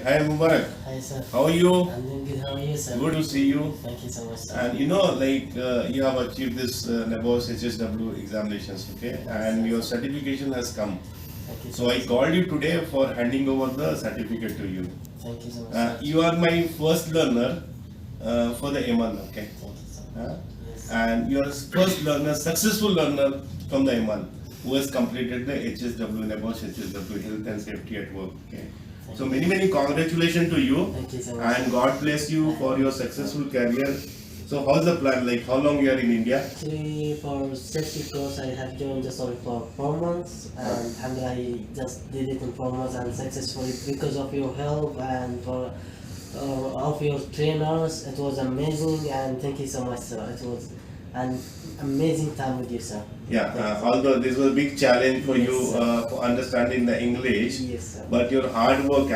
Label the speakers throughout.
Speaker 1: Hi Mubarak,
Speaker 2: Hi sir.
Speaker 1: how are you?
Speaker 2: I'm doing good. How are you, sir?
Speaker 1: Good to see you.
Speaker 2: Thank you so much, sir.
Speaker 1: And you have achieved this NABOS HSW examinations, okay? And your certification has come.
Speaker 2: Thank you so
Speaker 1: So I
Speaker 2: much.
Speaker 1: called you today for handing over the certificate to you.
Speaker 2: Thank you so much, sir.
Speaker 1: You are my first learner for the ML, okay?
Speaker 2: Thank you, sir.
Speaker 1: Uh,
Speaker 2: Yes.
Speaker 1: and you are first learner, successful learner from the ML who has completed the HSW, NABOS HSW, Health and Safety at Work, okay? So many congratulations to you.
Speaker 2: Thank you so much.
Speaker 1: And God bless you for your successful career. So how's the plan? Like how long you are in India?
Speaker 2: Actually, for safety course, I have joined just only for 4 months, and I just did it in 4 months and successfully because of your help and for of your trainers. It was amazing, and thank you so much, sir. It was an amazing time with you, sir.
Speaker 1: Yeah,
Speaker 2: Thank you.
Speaker 1: although this was a big challenge for
Speaker 2: Yes,
Speaker 1: you
Speaker 2: sir.
Speaker 1: for understanding the English,
Speaker 2: Yes, sir.
Speaker 1: but your hard work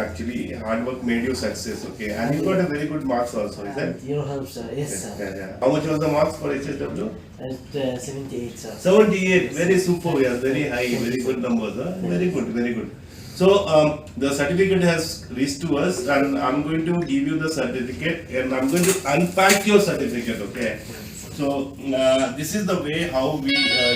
Speaker 1: made you success, okay? And you got a very good marks also, is
Speaker 2: And
Speaker 1: that?
Speaker 2: your help, sir. Yes, sir.
Speaker 1: Yeah. How much was the marks for HSW?
Speaker 2: At 78, sir.
Speaker 1: 78, very super, yeah, very high, very good numbers, huh? Very good, very good. So the certificate has reached to us, and I'm going to give you the certificate, and I'm going to unpack your certificate, okay? So this is the way how we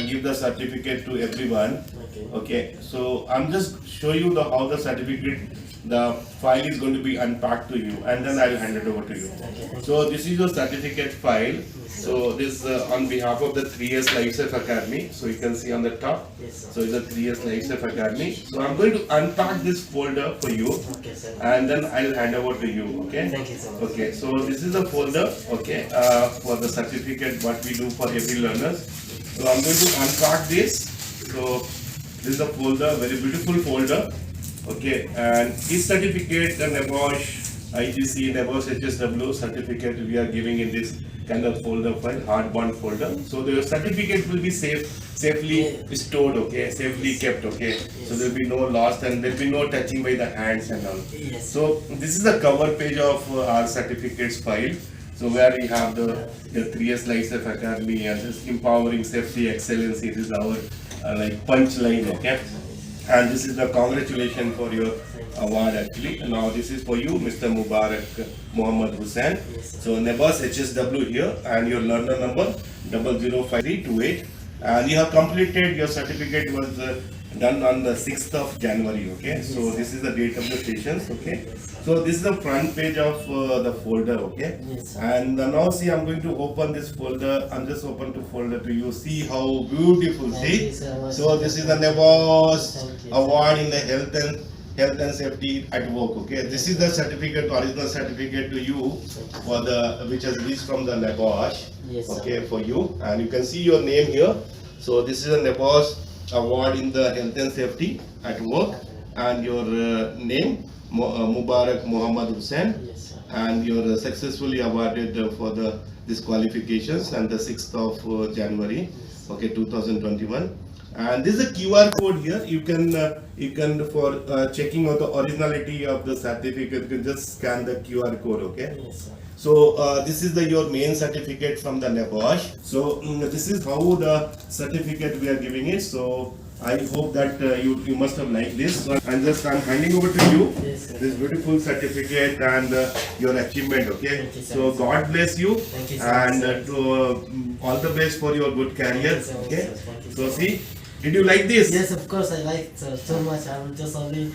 Speaker 1: give the certificate to everyone.
Speaker 2: Okay.
Speaker 1: Okay, so I'm just show you the how the certificate, the file is going to be unpacked to you, and then I'll hand it over to you.
Speaker 2: Okay.
Speaker 1: So this is your certificate file. So this on behalf of the 3S LifeSafe Academy. So you can see on the top.
Speaker 2: Yes, sir.
Speaker 1: So it's the 3S LifeSafe Academy. So I'm going to unpack this folder for you,
Speaker 2: Okay, sir.
Speaker 1: and then I'll hand over to you. Okay.
Speaker 2: Thank you so much.
Speaker 1: Okay. So this is the folder. Okay. For the certificate, what we do for every learners. So I'm going to unpack this. So this is the folder, very beautiful folder. Okay, and this certificate, the NABOSH, IGC, NABOSH HSW certificate we are giving in this kind of folder file, hardbound folder. So the certificate will be safely stored, okay, safely kept, okay. So there will be no loss and there will be no touching by the hands and all.
Speaker 2: Yes.
Speaker 1: So this is the cover page of our certificates file. So where we have the 3S LifeSafe Academy and this empowering safety excellence. It is our like punchline, okay. And this is the congratulations for your award actually. And now this is for you, Mr. Mubarak Muhammad Hussain.
Speaker 2: Yes, sir.
Speaker 1: So NABOS HSW here and your learner number 005328. And you have completed your certificate was done on the 6th of January. Okay, so
Speaker 2: Yes, sir.
Speaker 1: this is the date of the sessions. Okay,
Speaker 2: Yes, sir.
Speaker 1: so this is the front page of the folder. Okay,
Speaker 2: Yes, sir.
Speaker 1: and now see I'm going to open this folder. I'm just open to folder to you. See how beautiful.
Speaker 2: Thank
Speaker 1: See,
Speaker 2: you so much.
Speaker 1: so this is the NABOS
Speaker 2: Thank you, sir.
Speaker 1: award in the health and safety at work. Okay, this is the certificate, original certificate to you for the which has reached from the NABOSH.
Speaker 2: Yes, sir.
Speaker 1: Okay, for you, and you can see your name here. So this is a NABOSH award in the health and safety at work, and your name Mubarak Muhammad Hussain,
Speaker 2: Yes, sir.
Speaker 1: and you're successfully awarded for the disqualifications and the 6th of January, okay, 2021. And this is a QR code here. You can for checking out the originality of the certificate, you can just scan the QR code, okay.
Speaker 2: Yes, sir.
Speaker 1: So this is your main certificate from the NABOSH. So this is how the certificate we are giving it. So I hope that you must have liked this. So I'm handing over to you
Speaker 2: Yes, sir.
Speaker 1: this beautiful certificate and your achievement. Okay.
Speaker 2: Thank you so
Speaker 1: So
Speaker 2: much.
Speaker 1: God bless you,
Speaker 2: Thank you so
Speaker 1: and
Speaker 2: much,
Speaker 1: all the best for your good career.
Speaker 2: Thank you so much,
Speaker 1: Okay.
Speaker 2: sir. Thank you
Speaker 1: So
Speaker 2: so
Speaker 1: see, did you like this?
Speaker 2: Yes, of course I like it so much. I'm just only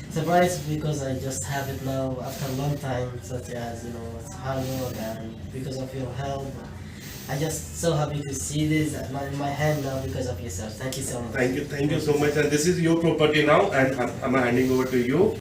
Speaker 2: surprised because I just have it now after a long time, such as it's hard work and because of your help. I just so happy to see this in my hand now because of you, sir. Thank you so much.
Speaker 1: Thank you so much. And this is your property now, and I'm handing over to you.